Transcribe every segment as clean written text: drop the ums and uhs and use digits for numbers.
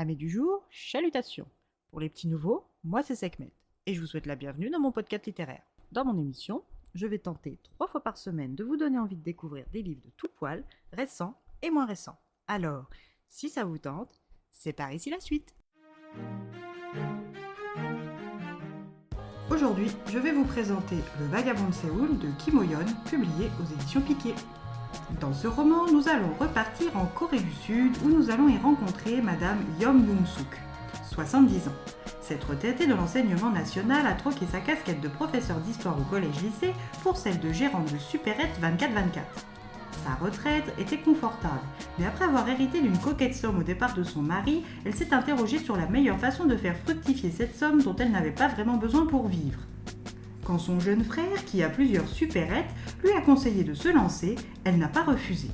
Amis du jour, chalutations. Pour les petits nouveaux, moi c'est Sekhmet et je vous souhaite la bienvenue dans mon podcast littéraire. Dans mon émission, je vais tenter 3 fois par semaine de vous donner envie de découvrir des livres de tout poil, récents et moins récents. Alors, si ça vous tente, c'est par ici la suite. Aujourd'hui, je vais vous présenter Le Vagabond de Séoul de Kim Ho-yeon, publié aux éditions Piquet. Dans ce roman, nous allons repartir en Corée du Sud où nous allons y rencontrer Madame Yom Young-suk, 70 ans. Cette retraitée de l'enseignement national a troqué sa casquette de professeur d'histoire au collège-lycée pour celle de gérante de supérette 24/24. Sa retraite était confortable, mais après avoir hérité d'une coquette somme au départ de son mari, elle s'est interrogée sur la meilleure façon de faire fructifier cette somme dont elle n'avait pas vraiment besoin pour vivre. Quand son jeune frère, qui a plusieurs supérettes, lui a conseillé de se lancer, elle n'a pas refusé.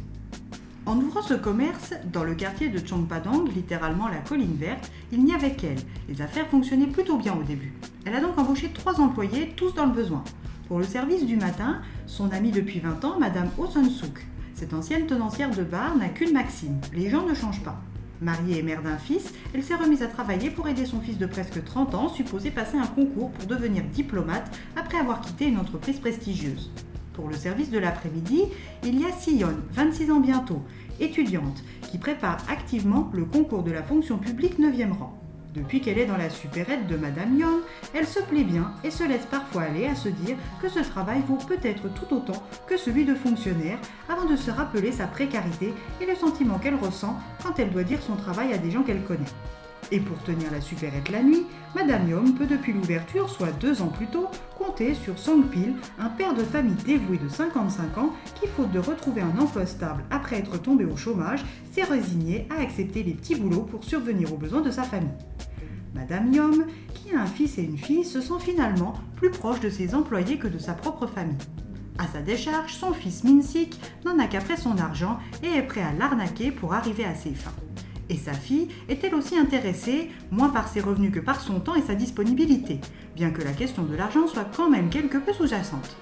En ouvrant ce commerce, dans le quartier de Chongpadong, littéralement la colline verte, il n'y avait qu'elle. Les affaires fonctionnaient plutôt bien au début. Elle a donc embauché 3 employés, tous dans le besoin. Pour le service du matin, son amie depuis 20 ans, Madame Oh Sun-suk. Cette ancienne tenancière de bar n'a qu'une maxime, les gens ne changent pas. Mariée et mère d'un fils, elle s'est remise à travailler pour aider son fils de presque 30 ans, supposé passer un concours pour devenir diplomate après avoir quitté une entreprise prestigieuse. Pour le service de l'après-midi, il y a Sion, 26 ans bientôt, étudiante, qui prépare activement le concours de la fonction publique 9e rang. Depuis qu'elle est dans la supérette de Madame Yeon, elle se plaît bien et se laisse parfois aller à se dire que ce travail vaut peut-être tout autant que celui de fonctionnaire avant de se rappeler sa précarité et le sentiment qu'elle ressent quand elle doit dire son travail à des gens qu'elle connaît. Et pour tenir la supérette la nuit, Madame Yeon peut depuis l'ouverture, soit 2 ans plus tôt, compter sur Song-pil, un père de famille dévoué de 55 ans qui, faute de retrouver un emploi stable après être tombé au chômage, s'est résigné à accepter les petits boulots pour subvenir aux besoins de sa famille. Madame Yom, qui a un fils et une fille, se sent finalement plus proche de ses employés que de sa propre famille. À sa décharge, son fils Min-sik n'en a qu'après son argent et est prêt à l'arnaquer pour arriver à ses fins. Et sa fille est elle aussi intéressée, moins par ses revenus que par son temps et sa disponibilité, bien que la question de l'argent soit quand même quelque peu sous-jacente.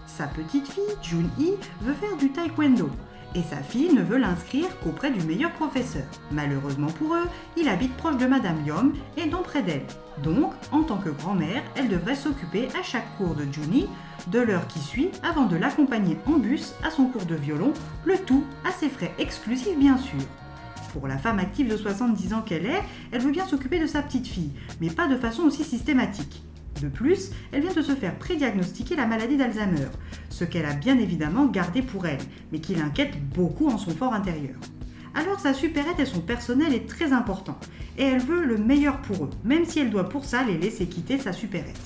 Sa petite fille, Jun-hee, veut faire du taekwondo, et sa fille ne veut l'inscrire qu'auprès du meilleur professeur. Malheureusement pour eux, il habite proche de Madame Yom et donc près d'elle. Donc, en tant que grand-mère, elle devrait s'occuper à chaque cours de Jun-hee de l'heure qui suit avant de l'accompagner en bus à son cours de violon, le tout à ses frais exclusifs bien sûr. Pour la femme active de 70 ans qu'elle est, elle veut bien s'occuper de sa petite fille, mais pas de façon aussi systématique. De plus, elle vient de se faire prédiagnostiquer la maladie d'Alzheimer, ce qu'elle a bien évidemment gardé pour elle, mais qui l'inquiète beaucoup en son fort intérieur. Alors sa supérette et son personnel est très important, et elle veut le meilleur pour eux, même si elle doit pour ça les laisser quitter sa supérette.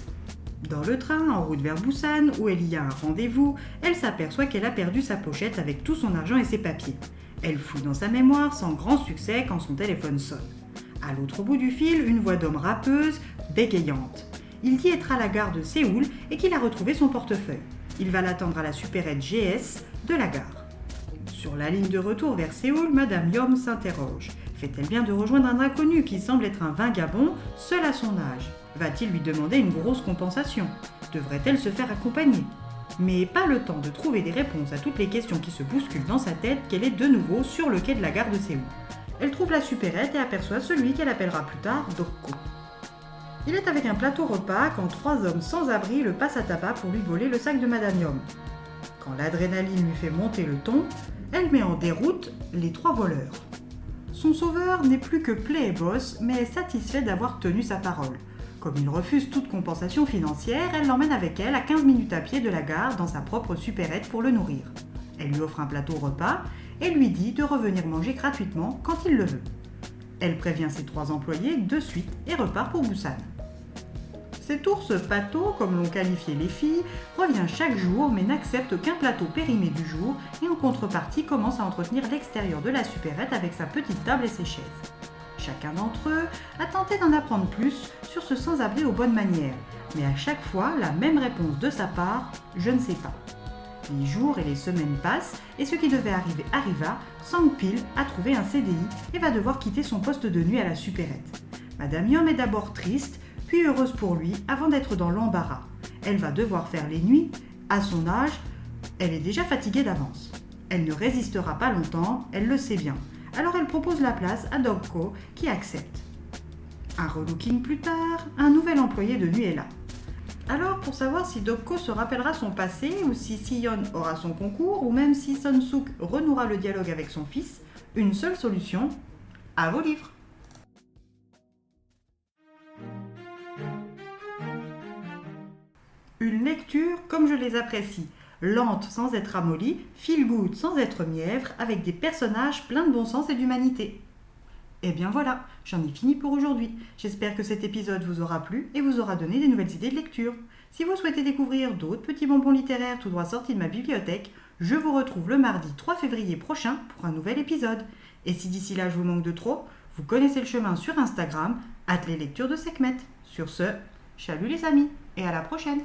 Dans le train, en route vers Busan, où elle y a un rendez-vous, elle s'aperçoit qu'elle a perdu sa pochette avec tout son argent et ses papiers. Elle fouille dans sa mémoire sans grand succès quand son téléphone sonne. À l'autre bout du fil, une voix d'homme rappeuse, bégayante. Il dit être à la gare de Séoul et qu'il a retrouvé son portefeuille. Il va l'attendre à la supérette GS de la gare. Sur la ligne de retour vers Séoul, Madame Yom s'interroge. Fait-elle bien de rejoindre un inconnu qui semble être un vagabond, seul à son âge? Va-t-il lui demander une grosse compensation? Devrait-elle se faire accompagner? Mais pas le temps de trouver des réponses à toutes les questions qui se bousculent dans sa tête qu'elle est de nouveau sur le quai de la gare de Séoul. Elle trouve la supérette et aperçoit celui qu'elle appellera plus tard Dokko. Il est avec un plateau repas quand 3 hommes sans abri le passent à tabac pour lui voler le sac de Madame Yom. Quand l'adrénaline lui fait monter le ton, elle met en déroute les 3 voleurs. Son sauveur n'est plus que Playboss, mais est satisfait d'avoir tenu sa parole. Comme il refuse toute compensation financière, elle l'emmène avec elle à 15 minutes à pied de la gare dans sa propre supérette pour le nourrir. Elle lui offre un plateau repas et lui dit de revenir manger gratuitement quand il le veut. Elle prévient ses 3 employés de suite et repart pour Busan. Cet ours pâteau, comme l'ont qualifié les filles, revient chaque jour mais n'accepte qu'un plateau périmé du jour et en contrepartie commence à entretenir l'extérieur de la supérette avec sa petite table et ses chaises. Chacun d'entre eux a tenté d'en apprendre plus sur ce sans-abri aux bonnes manières, mais à chaque fois la même réponse de sa part, je ne sais pas. Les jours et les semaines passent et ce qui devait arriver arriva, Song-pil a trouvé un CDI et va devoir quitter son poste de nuit à la supérette. Madame Yom est d'abord triste, puis heureuse pour lui avant d'être dans l'embarras. Elle va devoir faire les nuits. À son âge, elle est déjà fatiguée d'avance. Elle ne résistera pas longtemps, elle le sait bien. Alors elle propose la place à Dogco qui accepte. Un relooking plus tard, un nouvel employé de nuit est là. Alors pour savoir si Dogco se rappellera son passé ou si Si-yeon aura son concours ou même si Sun-suk renouera le dialogue avec son fils, une seule solution, à vos livres. Une lecture comme je les apprécie, lente sans être amollie, feel good sans être mièvre, avec des personnages pleins de bon sens et d'humanité. Et bien voilà, j'en ai fini pour aujourd'hui. J'espère que cet épisode vous aura plu et vous aura donné des nouvelles idées de lecture. Si vous souhaitez découvrir d'autres petits bonbons littéraires tout droit sortis de ma bibliothèque, je vous retrouve le mardi 3 février prochain pour un nouvel épisode. Et si d'ici là je vous manque de trop, vous connaissez le chemin sur Instagram, @leslectures de Sekhmet. Sur ce, chalut les amis et à la prochaine.